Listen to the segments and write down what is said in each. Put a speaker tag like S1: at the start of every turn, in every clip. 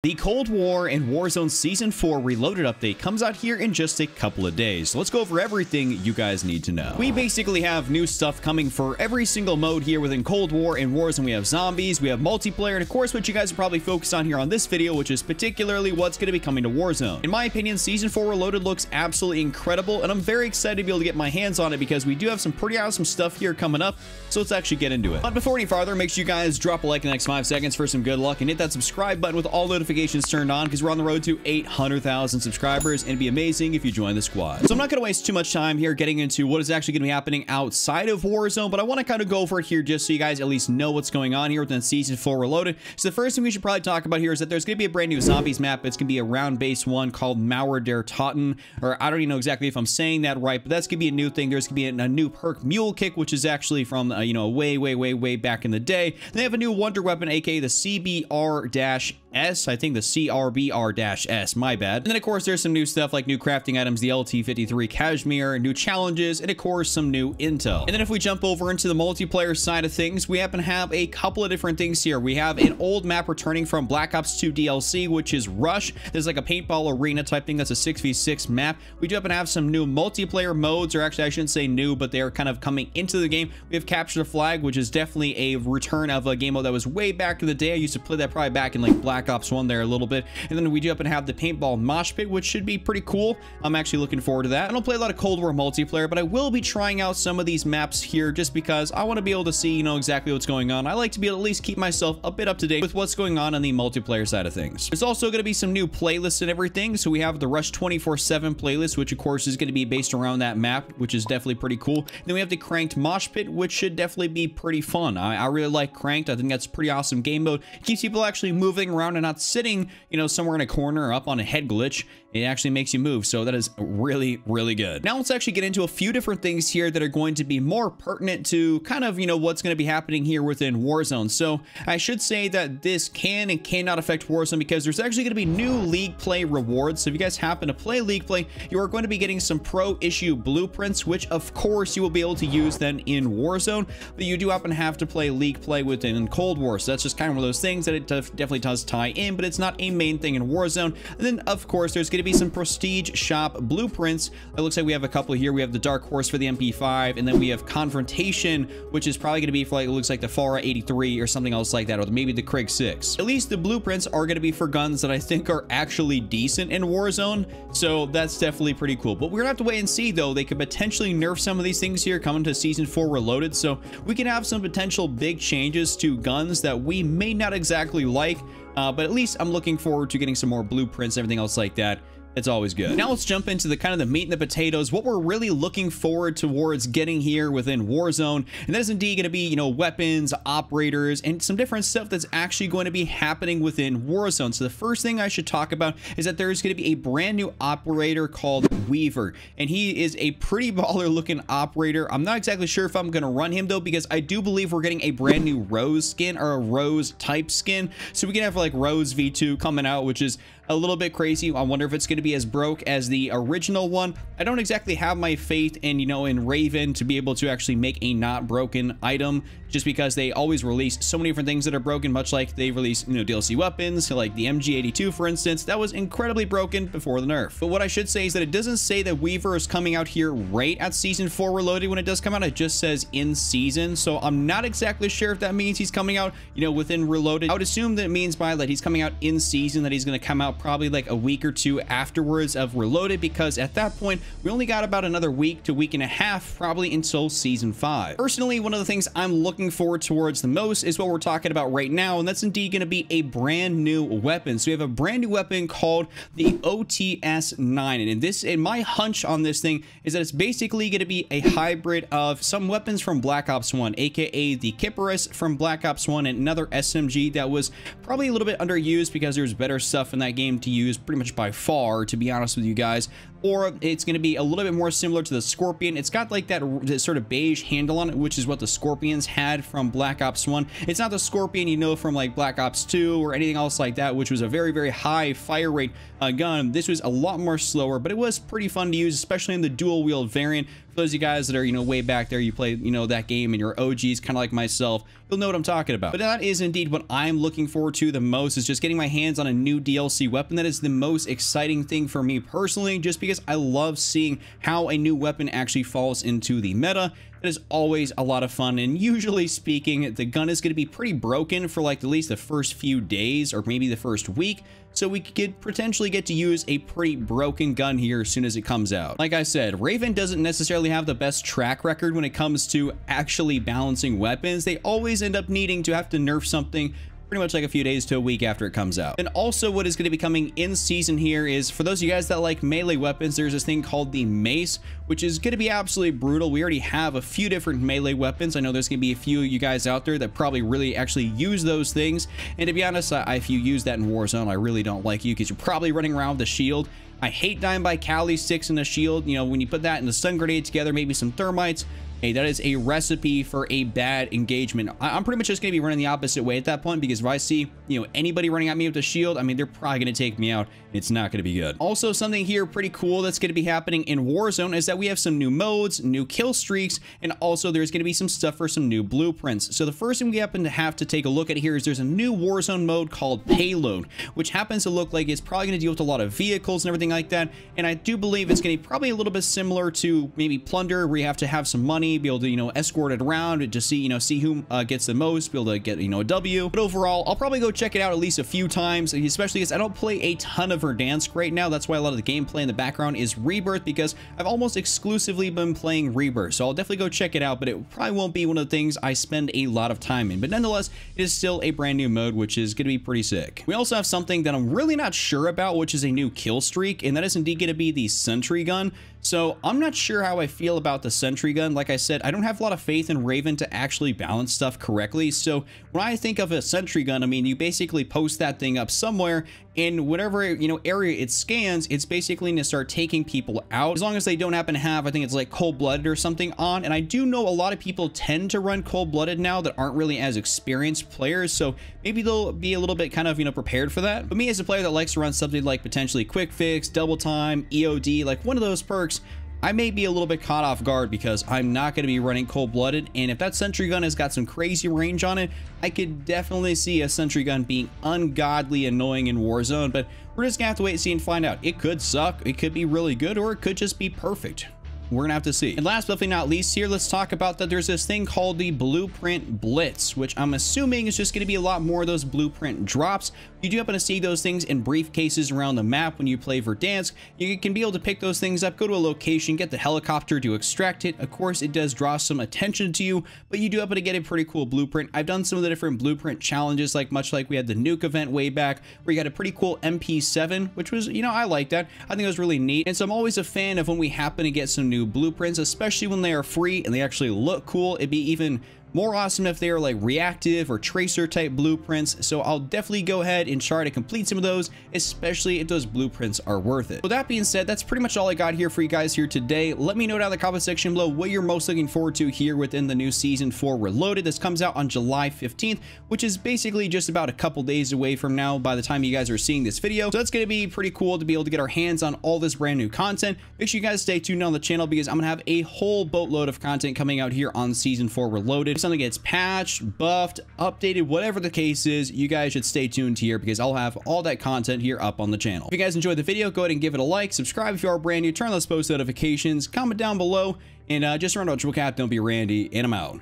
S1: The Cold War and Warzone Season 4 Reloaded update comes out here in just a couple of days. So let's go over everything you guys need to know. We basically have new stuff coming for every single mode here within Cold War and Warzone. We have zombies, we have multiplayer, and of course what you guys are probably focused on here on this video, which is particularly what's going to be coming to Warzone. In my opinion, Season 4 Reloaded looks absolutely incredible, and I'm very excited to be able to get my hands on it because we do have some pretty awesome stuff here coming up, so let's actually get into it. But before any farther, make sure you guys drop a like in the next 5 seconds for some good luck and hit that subscribe button with all notifications turned on because we're on the road to 800,000 subscribers, and it'd be amazing if you join the squad. So I'm not going to waste too much time here getting into what is actually going to be happening outside of Warzone, but I want to kind of go over it here just so you guys at least know what's going on here within Season 4 Reloaded. So the first thing we should probably talk about here is that there's going to be a brand new zombies map. It's going to be a round-based one called Mauer der Toten, or I don't even know exactly if I'm saying that right, but that's going to be a new thing. There's going to be a new perk Mule Kick, which is actually from, you know, way back in the day. And they have a new wonder weapon, aka the CBR-S, I think the CRBR-S, my bad. And then of course there's some new stuff like new crafting items, the LT-53 Cashmere, new challenges, and of course some new intel. And then if we jump over into the multiplayer side of things, we happen to have a couple of different things here. We have an old map returning from Black Ops 2 DLC, which is Rush. There's like a paintball arena type thing. That's a 6v6 map. We do happen to have some new multiplayer modes, or actually I shouldn't say new, but they're kind of coming into the game. We have Capture the Flag, which is definitely a return of a game mode that was way back in the day. I used to play that probably back in like Black Ops 1 there a little bit. And then we do happen to have the paintball mosh pit, which should be pretty cool. I'm actually looking forward to that. I don't play a lot of Cold War multiplayer, but I will be trying out some of these maps here just because I want to be able to see, you know, exactly what's going on. I like to be able to at least keep myself a bit up to date with what's going on the multiplayer side of things. There's also going to be some new playlists and everything. So we have the Rush 24/7 playlist, which of course is going to be based around that map, which is definitely pretty cool. Then we have the Cranked mosh pit, which should definitely be pretty fun. I really like Cranked. I think that's a pretty awesome game mode. It keeps people actually moving around and not sitting, you know, somewhere in a corner or up on a head glitch. It actually makes you move, so that is really good. Now let's actually get into a few different things here that are going to be more pertinent to kind of, you know, what's going to be happening here within Warzone. So I should say that this can and cannot affect Warzone because there's actually going to be new League Play rewards. So if you guys happen to play League Play, you are going to be getting some pro issue blueprints, which of course you will be able to use then in Warzone, but you do happen to have to play League Play within Cold War. So that's just kind of one of those things that it definitely does tie in, but it's not a main thing in Warzone. And then of course there's going to be some prestige shop blueprints. It looks like we have a couple here. We have the Dark Horse for the MP5, and then we have Confrontation, which is probably going to be for, like, it looks like the Farah 83 or something else like that, or maybe the Krig 6. At least the blueprints are going to be for guns that I think are actually decent in Warzone, so that's definitely pretty cool. But we're gonna have to wait and see, though. They could potentially nerf some of these things here coming to Season 4 Reloaded, so we can have some potential big changes to guns that we may not exactly like, but at least I'm looking forward to getting some more blueprints and everything else like that. It's always good. Now let's jump into the kind of the meat and the potatoes, what we're really looking forward towards getting here within Warzone. And that is indeed going to be, you know, weapons, operators, and some different stuff that's actually going to be happening within Warzone. So the first thing I should talk about is that there's going to be a brand new operator called Weaver. And he is a pretty baller looking operator. I'm not exactly sure if I'm going to run him though, because I do believe we're getting a brand new Rose skin, or a Rose type skin. So we can have like Rose V2 coming out, which is a little bit crazy. I wonder if it's going to be as broke as the original one. I don't exactly have my faith in, you know, in Raven to be able to actually make a not broken item, just because they always release so many different things that are broken, much like they release, you know, DLC weapons, like the MG82, for instance. That was incredibly broken before the nerf. But what I should say is that it doesn't say that Weaver is coming out here right at Season 4 Reloaded when it does come out. It just says in season. So I'm not exactly sure if that means he's coming out, you know, within Reloaded. I would assume that it means by that he's coming out in season, that he's going to come out probably like a week or two afterwards of Reloaded, because at that point we only got about another week to week and a half probably until Season 5. Personally, one of the things I'm looking forward towards the most is what we're talking about right now, and that's indeed going to be a brand new weapon. So we have a brand new weapon called the OTS-9, and this, and my hunch on this thing is that it's basically going to be a hybrid of some weapons from Black Ops 1, aka the Kipperus from Black Ops 1, and another SMG that was probably a little bit underused because there's better stuff in that game to use pretty much by far, to be honest with you guys. Or it's going to be a little bit more similar to the Scorpion. It's got like that sort of beige handle on it, which is what the Scorpions had from Black Ops 1. It's not the Scorpion you know from like Black Ops 2 or anything else like that, which was a very high fire rate gun. This was a lot more slower, but it was pretty fun to use, especially in the dual wield variant. Those of you guys that are, way back there, you play, that game and you're OGs, kind of like myself, you'll know what I'm talking about. But that is indeed what I'm looking forward to the most, is just getting my hands on a new DLC weapon. That is the most exciting thing for me personally, just because I love seeing how a new weapon actually falls into the meta. That is always a lot of fun, and usually speaking, the gun is going to be pretty broken for like at least the first few days or maybe the first week, so we could potentially get to use a pretty broken gun here as soon as it comes out. Like I said, Raven doesn't necessarily have the best track record when it comes to actually balancing weapons. They always end up needing to have to nerf something pretty much like a few days to a week after it comes out. And also what is going to be coming in season here is, for those of you guys that like melee weapons, there's this thing called the mace, which is going to be absolutely brutal. We already have a few different melee weapons. I know there's going to be a few of you guys out there that probably really actually use those things. And to be honest, if you use that in Warzone, I really don't like you, because you're probably running around with a shield. I hate dying by Cali sticks in a shield. When you put that and the stun grenade together, maybe some thermites, hey, that is a recipe for a bad engagement. I'm pretty much just going to be running the opposite way at that point, because if I see, anybody running at me with a shield, I mean, they're probably going to take me out. It's not going to be good. Also, something here pretty cool that's going to be happening in Warzone is that we have some new modes, new kill streaks, and also there's going to be some stuff for some new blueprints. So the first thing we happen to have to take a look at here is there's a new Warzone mode called Payload, which happens to look like it's probably going to deal with a lot of vehicles and everything like that. And I do believe it's going to be probably a little bit similar to maybe Plunder, where you have to have some money, be able to, escort it around to see who gets the most, be able to get, a W. But overall, I'll probably go check it out at least a few times, especially because I don't play a ton of Verdansk right now. That's why a lot of the gameplay in the background is Rebirth, because I've almost exclusively been playing Rebirth. So I'll definitely go check it out, but it probably won't be one of the things I spend a lot of time in. But nonetheless, it is still a brand new mode, which is going to be pretty sick. We also have something that I'm really not sure about, which is a new kill streak, and that is indeed going to be the sentry gun. So I'm not sure how I feel about the sentry gun. Like I said, I don't have a lot of faith in Raven to actually balance stuff correctly. So when I think of a sentry gun, I mean, you basically post that thing up somewhere, in whatever, area it scans, it's basically going to start taking people out, as long as they don't happen to have, I think it's like cold-blooded or something on. And I do know a lot of people tend to run cold-blooded now that aren't really as experienced players, so maybe they'll be a little bit kind of, prepared for that. But me, as a player that likes to run something like potentially quick fix, double time, EOD, like one of those perks, I may be a little bit caught off guard, because I'm not going to be running cold-blooded, and if that sentry gun has got some crazy range on it, I could definitely see a sentry gun being ungodly annoying in Warzone. But we're just gonna have to wait and see and find out. It could suck, it could be really good, or it could just be perfect. We're gonna have to see. And last but definitely not least here, let's talk about that there's this thing called the Blueprint Blitz, which I'm assuming is just gonna be a lot more of those blueprint drops. You do happen to see those things in briefcases around the map when you play Verdansk. You can be able to pick those things up, go to a location, get the helicopter to extract it. Of course, it does draw some attention to you, but you do happen to get a pretty cool blueprint. I've done some of the different blueprint challenges, much like we had the nuke event way back, where you got a pretty cool MP7, which was, I like that. I think it was really neat. And so I'm always a fan of when we happen to get some new blueprints, especially when they are free and they actually look cool. It'd be even more awesome if they are like reactive or tracer type blueprints. So I'll definitely go ahead and try to complete some of those, especially if those blueprints are worth it. With that being said, that's pretty much all I got here for you guys here today. Let me know down in the comment section below what you're most looking forward to here within the new Season 4 Reloaded. This comes out on July 15th, which is basically just about a couple days away from now by the time you guys are seeing this video. So that's going to be pretty cool to be able to get our hands on all this brand new content. Make sure you guys stay tuned on the channel, because I'm going to have a whole boatload of content coming out here on Season 4 Reloaded. If something gets patched, buffed, updated, whatever the case is, you guys should stay tuned here, because I'll have all that content here up on the channel. If you guys enjoyed the video, go ahead and give it a like, subscribe if you are brand new, turn on those post notifications, comment down below, and just remember, Triple Cap, don't be Randy, and I'm out.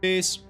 S1: Peace.